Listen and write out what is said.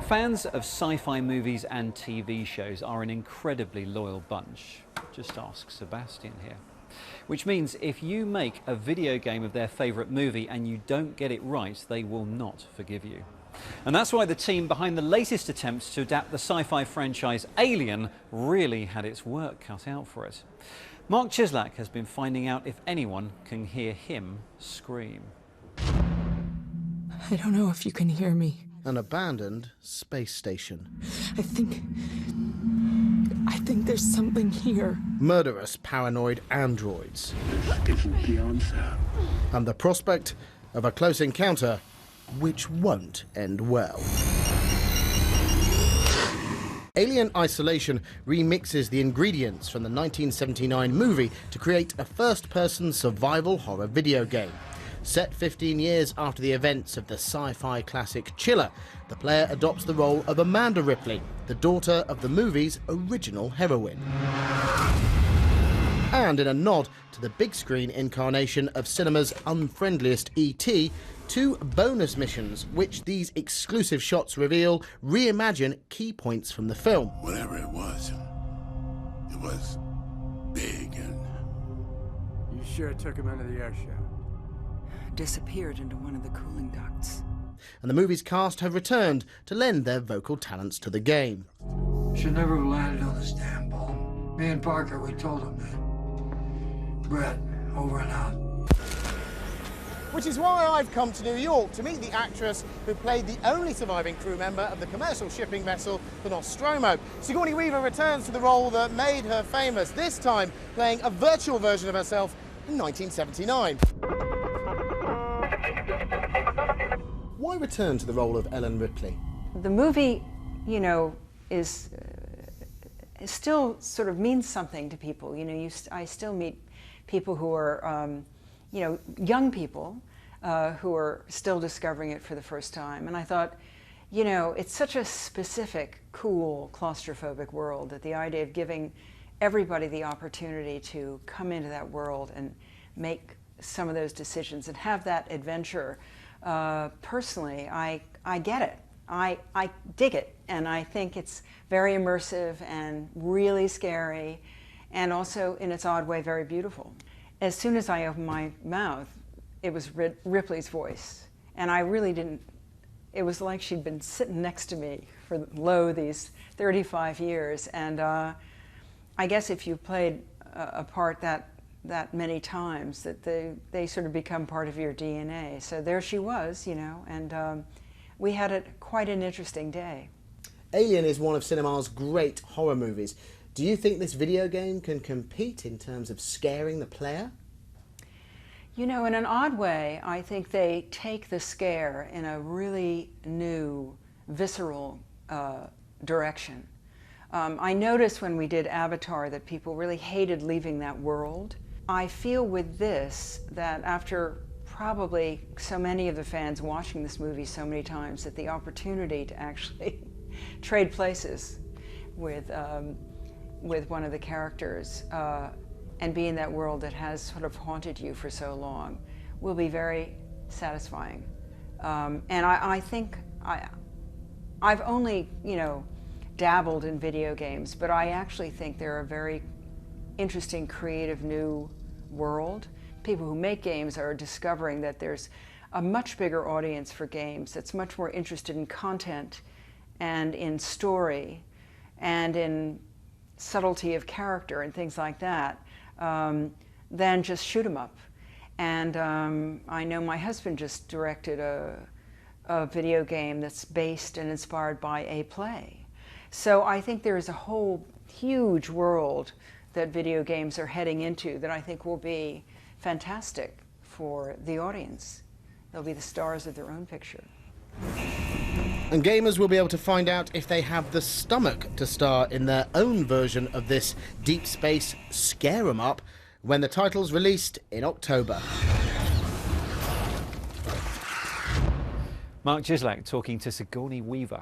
Fans of sci-fi movies and TV shows are an incredibly loyal bunch. Just ask Sebastian here. Which means if you make a video game of their favourite movie and you don't get it right, they will not forgive you. And that's why the team behind the latest attempts to adapt the sci-fi franchise Alien really had its work cut out for it. Mark Chislak has been finding out if anyone can hear him scream. I don't know if you can hear me. An abandoned space station. I think there's something here. Murderous paranoid androids. This isn't the answer. And the prospect of a close encounter which won't end well. Alien Isolation remixes the ingredients from the 1979 movie to create a first-person survival horror video game. Set 15 years after the events of the sci-fi classic Chiller, the player adopts the role of Amanda Ripley, the daughter of the movie's original heroine. And in a nod to the big screen incarnation of cinema's unfriendliest E.T., 2 bonus missions, which these exclusive shots reveal, reimagine key points from the film. Whatever it was big and... You sure took him into the air shaft? Disappeared into one of the cooling ducts. And the movie's cast have returned to lend their vocal talents to the game. Should never have landed on this damn ball. Me and Parker, we told him that. Brett, over and out. Which is why I've come to New York to meet the actress who played the only surviving crew member of the commercial shipping vessel, the Nostromo. Sigourney Weaver returns to the role that made her famous, this time playing a virtual version of herself in 1979. Why return to the role of Ellen Ripley? The movie, you know, is still sort of means something to people. You know, I still meet people who are, you know, young people who are still discovering it for the first time. And I thought, you know, it's such a specific, cool, claustrophobic world that the idea of giving everybody the opportunity to come into that world and make some of those decisions and have that adventure. Personally, I get it. I dig it, and I think it's very immersive and really scary, and also, in its odd way, very beautiful. As soon as I opened my mouth, it was Ripley's voice, and I really didn't. It was like she'd been sitting next to me for these 35 years, and I guess if you played a part that many times, that they sort of become part of your DNA. So there she was, you know, and we had quite an interesting day. Alien is one of cinema's great horror movies. Do you think this video game can compete in terms of scaring the player? You know, in an odd way, I think they take the scare in a really new, visceral direction. I noticed when we did Avatar that people really hated leaving that world. I feel with this that after probably so many of the fans watching this movie so many times, that the opportunity to actually trade places with one of the characters and be in that world that has sort of haunted you for so long will be very satisfying. And I think I've only, you know, dabbled in video games, but I actually think they're a very interesting, creative, new world. People who make games are discovering that there's a much bigger audience for games that's much more interested in content and in story and in subtlety of character and things like that than just shoot 'em up. And I know my husband just directed a video game that's based and inspired by a play. So I think there is a whole huge world that video games are heading into that I think will be fantastic for the audience. They'll be the stars of their own picture. And gamers will be able to find out if they have the stomach to star in their own version of this deep space scare 'em up when the title's released in October. Mark Chislak talking to Sigourney Weaver.